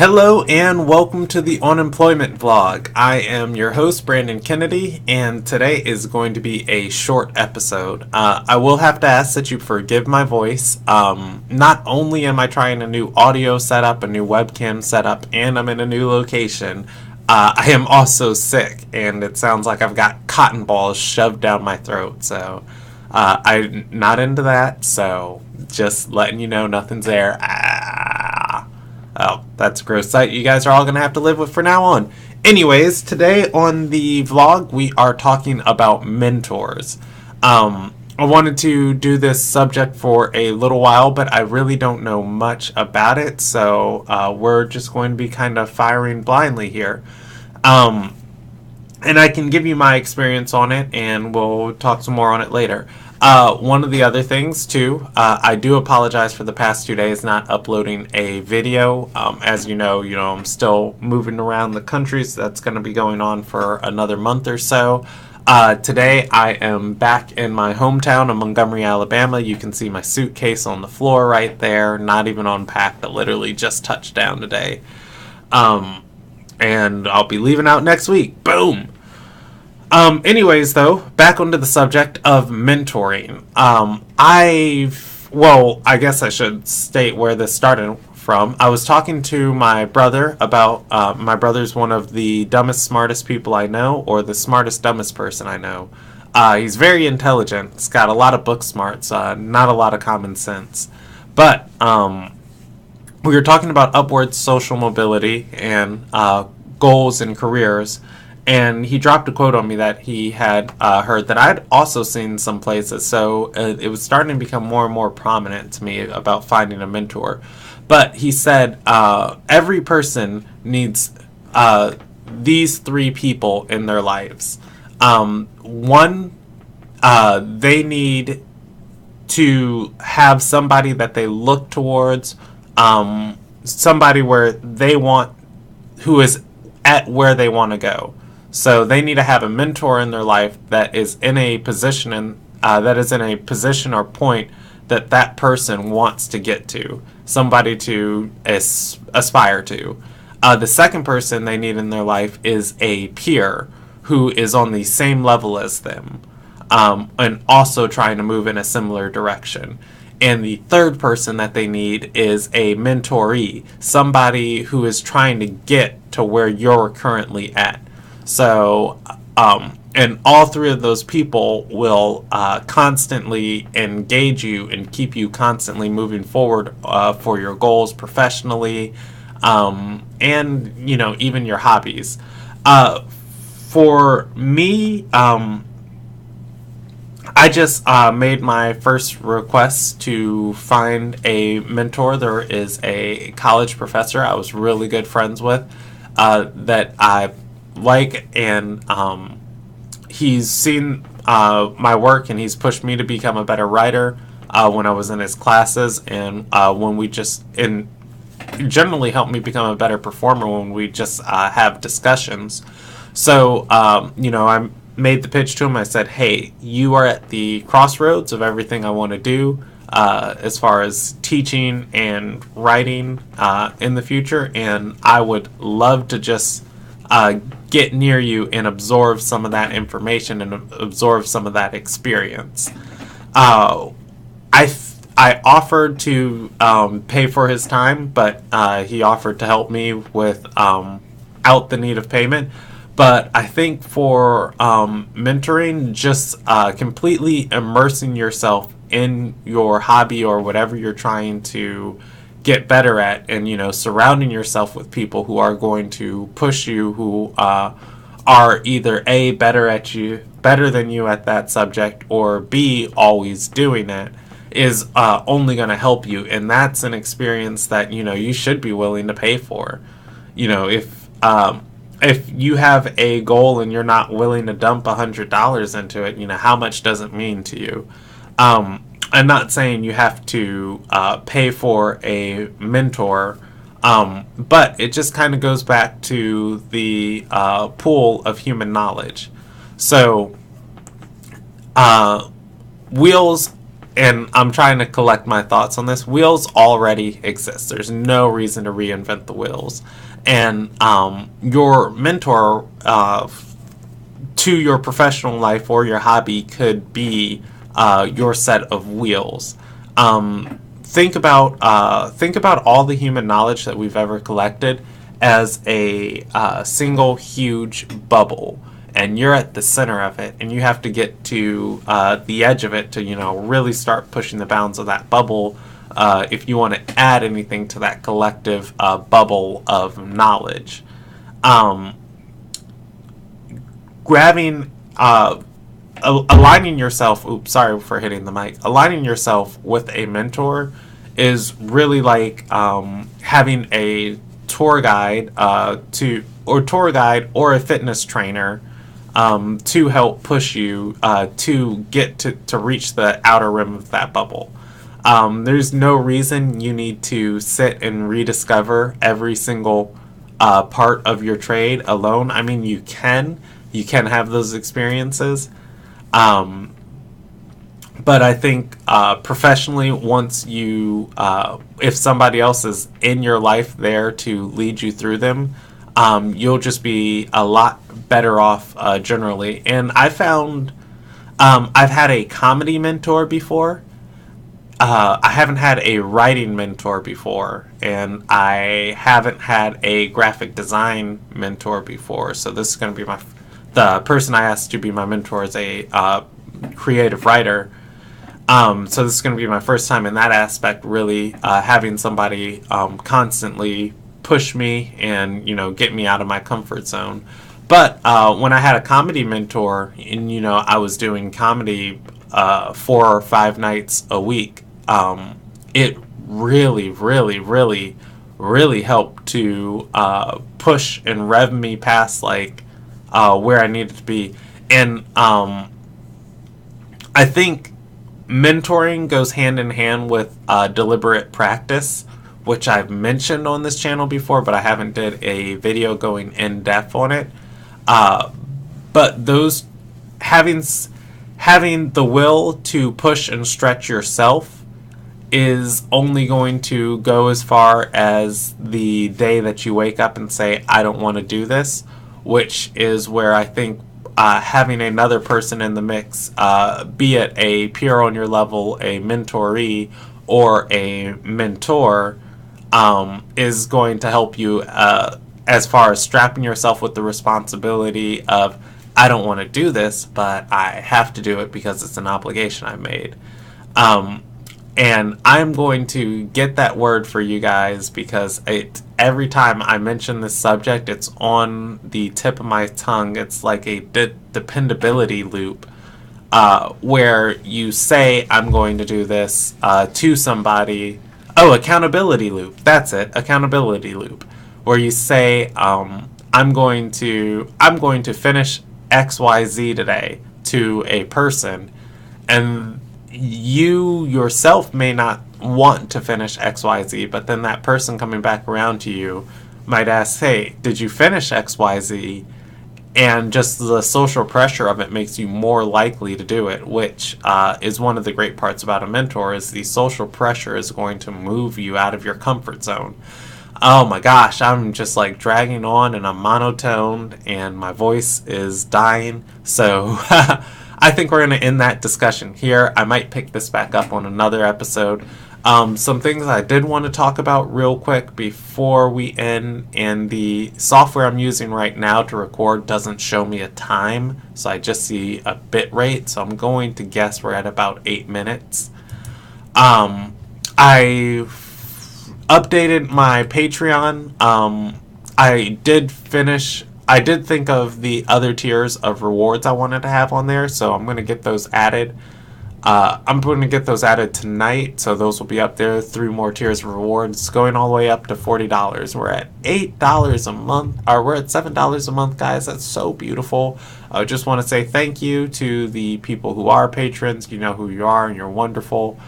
Hello and welcome to the Unemployment Vlog. I am your host, Brandon Kennedy, and today is going to be a short episode. I will have to ask that you forgive my voice. Not only am I trying a new audio setup, a new webcam setup, and I'm in a new location, I am also sick, and it sounds like I've got cotton balls shoved down my throat, so I'm not into that, so just letting you know nothing's there. Oh, that's a gross sight you guys are all going to have to live with from now on. Anyways, today on the vlog, we are talking about mentors. I wanted to do this subject for a little while, but I really don't know much about it, so we're just going to be kind of firing blindly here. And I can give you my experience on it, and we'll talk some more on it later. One of the other things, too, I do apologize for the past 2 days not uploading a video. As you know, I'm still moving around the country, so that's going to be going on for another month or so. Today, I am back in my hometown of Montgomery, Alabama. You can see my suitcase on the floor right there, not even unpacked. I literally just touched down today. And I'll be leaving out next week. Boom! Anyways, though, back onto the subject of mentoring. I guess I should state where this started from. I was talking to my brother about, my brother's one of the dumbest, smartest people I know, or the smartest, dumbest person I know. He's very intelligent. He's got a lot of book smarts, not a lot of common sense. But, we were talking about upward social mobility and, goals and careers. And he dropped a quote on me that he had heard that I'd also seen some places. So it was starting to become more and more prominent to me about finding a mentor. But he said every person needs these three people in their lives. One, they need to have somebody that they look towards, somebody where they want, who is at where they want to go. So they need to have a mentor in their life that is in a position or point that that person wants to get to, somebody to aspire to. The second person they need in their life is a peer who is on the same level as them, and also trying to move in a similar direction. And the third person that they need is a mentoree, somebody who is trying to get to where you're currently at. So, and all three of those people will constantly engage you and keep you constantly moving forward for your goals professionally, and, even your hobbies. For me, I just made my first request to find a mentor. There is a college professor I was really good friends with that I like, and he's seen my work, and he's pushed me to become a better writer when I was in his classes, and generally helped me become a better performer when we just have discussions. So I made the pitch to him. I said, hey, you are at the crossroads of everything I want to do as far as teaching and writing in the future, and I would love to just get near you and absorb some of that information and absorb some of that experience. I offered to pay for his time, but he offered to help me without the need of payment. But I think for mentoring, just completely immersing yourself in your hobby or whatever you're trying to get better at, and surrounding yourself with people who are going to push you, who are either A, better than you at that subject, or B, always doing it, is only going to help you. And that's an experience that you should be willing to pay for. If you have a goal and you're not willing to dump $100 into it, how much does it mean to you? I'm not saying you have to pay for a mentor, but it just kind of goes back to the pool of human knowledge. So, wheels and I'm trying to collect my thoughts on this. Wheels already exist. There's no reason to reinvent the wheels. And your mentor to your professional life or your hobby could be your set of wheels. Think about all the human knowledge that we've ever collected as a single huge bubble, and you're at the center of it, and you have to get to the edge of it to really start pushing the bounds of that bubble if you want to add anything to that collective bubble of knowledge. Grabbing aligning yourself, sorry for hitting the mic, aligning yourself with a mentor is really like having a tour guide or a fitness trainer to help push you to get to reach the outer rim of that bubble. There's no reason you need to sit and rediscover every single part of your trade alone. I mean, you can have those experiences. But I think professionally, once you, if somebody else is in your life there to lead you through them, you'll just be a lot better off generally. And I found I've had a comedy mentor before. I haven't had a writing mentor before, and I haven't had a graphic design mentor before. So this is going to be the person I asked to be my mentor is a creative writer. So this is going to be my first time in that aspect, really having somebody constantly push me and get me out of my comfort zone. But when I had a comedy mentor, and I was doing comedy 4 or 5 nights a week, it really, really, really, really helped to push and rev me past like where I needed to be. And I think mentoring goes hand in hand with deliberate practice, which I've mentioned on this channel before, but I haven't did a video going in depth on it. But those having the will to push and stretch yourself is only going to go as far as the day that you wake up and say, I don't want to do this, which is where I think having another person in the mix, be it a peer on your level, a mentoree, or a mentor, is going to help you as far as strapping yourself with the responsibility of, I don't want to do this, but I have to do it because it's an obligation I made. And I'm going to get that word for you guys because every time I mention this subject, it's on the tip of my tongue. It's like a dependability loop where you say, I'm going to do this to somebody. Oh, accountability loop. That's it. Accountability loop. Where you say, I'm going to finish XYZ today to a person, and you yourself may not want to finish XYZ, but then that person coming back around to you might ask, hey, did you finish XYZ? And just the social pressure of it makes you more likely to do it, which is one of the great parts about a mentor, is the social pressure is going to move you out of your comfort zone. Oh my gosh, I'm just like dragging on and I'm monotoned and my voice is dying. So I think we're going to end that discussion here. I might pick this back up on another episode. Some things I did want to talk about real quick before we end, and the software I'm using right now to record doesn't show me a time, so I just see a bit rate, so I'm going to guess we're at about 8 minutes. I updated my Patreon. I did think of the other tiers of rewards I wanted to have on there, so I'm going to get those added. I'm going to get those added tonight, so those will be up there. 3 more tiers of rewards, going all the way up to $40. We're at $8 a month, or we're at $7 a month, guys. That's so beautiful. I just want to say thank you to the people who are patrons. You know who you are, and you're wonderful.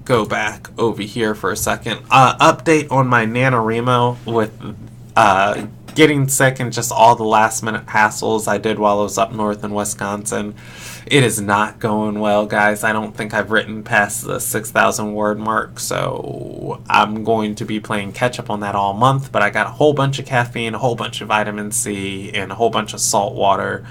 Go back over here for a second. Update on my NaNoWriMo with getting sick and just all the last minute hassles I did while I was up north in Wisconsin, it is not going well, guys. I don't think I've written past the 6,000 word mark, so I'm going to be playing catch up on that all month. But I got a whole bunch of caffeine, a whole bunch of vitamin C, and a whole bunch of salt water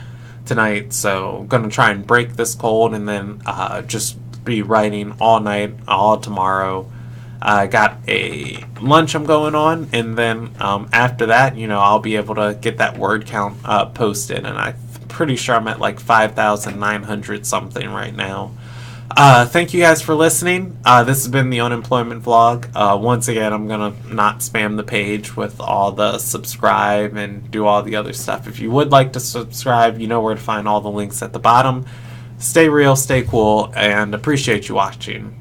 tonight, so I'm gonna try and break this cold and then just be writing all night, all tomorrow. I got a lunch I'm going on, and then after that, I'll be able to get that word count posted, and I'm pretty sure I'm at like 5,900 something right now. Thank you guys for listening. This has been the Unemployment Vlog. Once again, I'm gonna not spam the page with all the subscribe and do all the other stuff. If you would like to subscribe, you know where to find all the links at the bottom. Stay real, stay cool, and appreciate you watching.